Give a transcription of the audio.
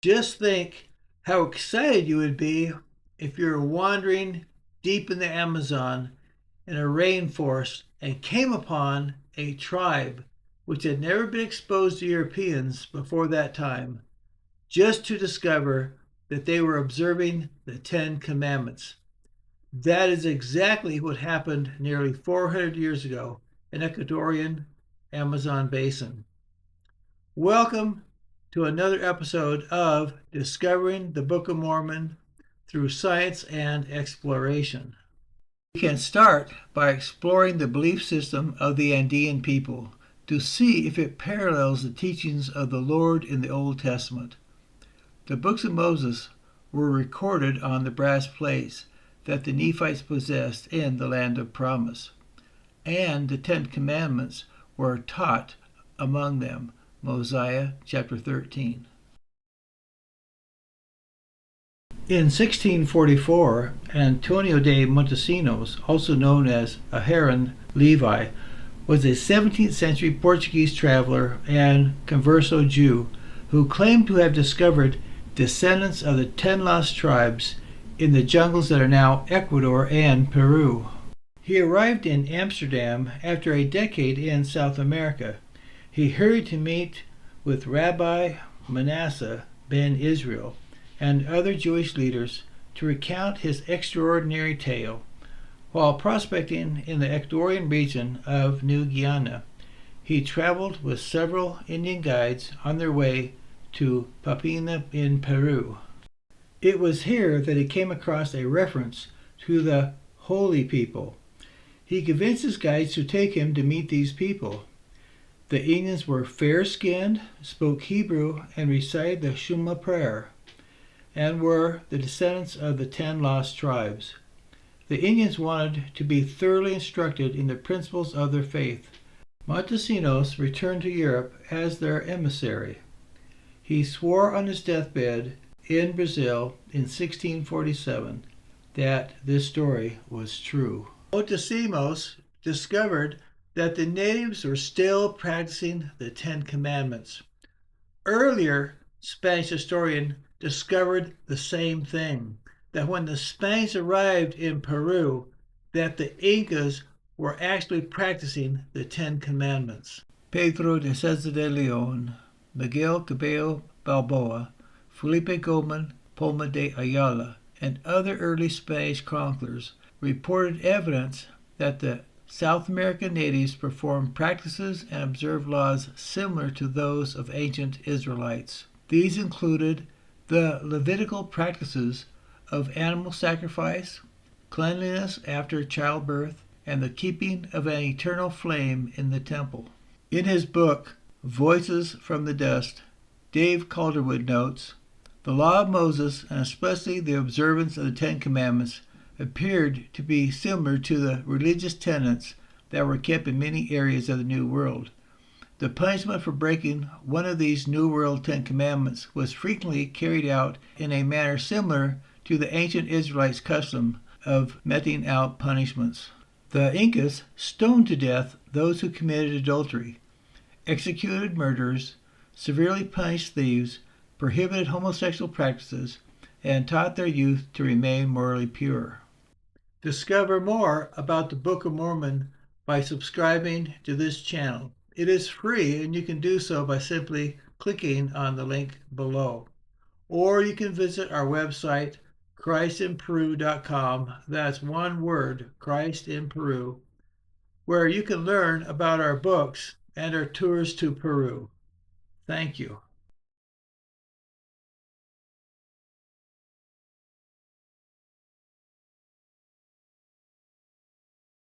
Just think how excited you would be if you were wandering deep in the Amazon in a rainforest and came upon a tribe which had never been exposed to Europeans before that time, just to discover that they were observing the Ten Commandments. That is exactly what happened nearly 400 years ago in Ecuadorian Amazon basin. Welcome to another episode of Discovering the Book of Mormon through Science and Exploration. We can start by exploring the belief system of the Andean people to see if it parallels the teachings of the Lord in the Old Testament. The books of Moses were recorded on the brass plates that the Nephites possessed in the land of promise, and the Ten Commandments were taught among them. Mosiah chapter 13. In 1644, Antonio de Montesinos, also known as Aharon Levi, was a 17th century Portuguese traveler and converso Jew who claimed to have discovered descendants of the 10 lost tribes in the jungles that are now Ecuador and Peru. He arrived in Amsterdam after a decade in South America. He hurried to meet with Rabbi Manasseh ben Israel and other Jewish leaders to recount his extraordinary tale. While prospecting in the Ecuadorian region of New Guinea, he traveled with several Indian guides on their way to Papina in Peru. It was here that he came across a reference to the holy people. He convinced his guides to take him to meet these people. The Indians were fair-skinned, spoke Hebrew, and recited the Shema prayer, and were the descendants of the 10 lost tribes. The Indians wanted to be thoroughly instructed in the principles of their faith. Montesinos returned to Europe as their emissary. He swore on his deathbed in Brazil in 1647 that this story was true. Montesinos discovered that the natives were still practicing the Ten Commandments. Earlier, Spanish historian discovered the same thing, that when the Spanish arrived in Peru, that the Incas were actually practicing the Ten Commandments. Pedro Cieza de León, Miguel Cabello Valboa, Felipe Poma de Ayala, and other early Spanish chroniclers reported evidence that the South American natives performed practices and observed laws similar to those of ancient Israelites. These included the Levitical practices of animal sacrifice, cleanliness after childbirth, and the keeping of an eternal flame in the temple. In his book, Voices from the Dust, Dave Calderwood notes, the law of Moses, and especially the observance of the Ten Commandments, appeared to be similar to the religious tenets that were kept in many areas of the New World. The punishment for breaking one of these New World Ten Commandments was frequently carried out in a manner similar to the ancient Israelites' custom of meting out punishments. The Incas stoned to death those who committed adultery, executed murderers, severely punished thieves, prohibited homosexual practices, and taught their youth to remain morally pure. Discover more about the Book of Mormon by subscribing to this channel. It is free, and you can do so by simply clicking on the link below. Or you can visit our website, christinperu.com. That's one word, Christ in Peru, where you can learn about our books and our tours to Peru. Thank you.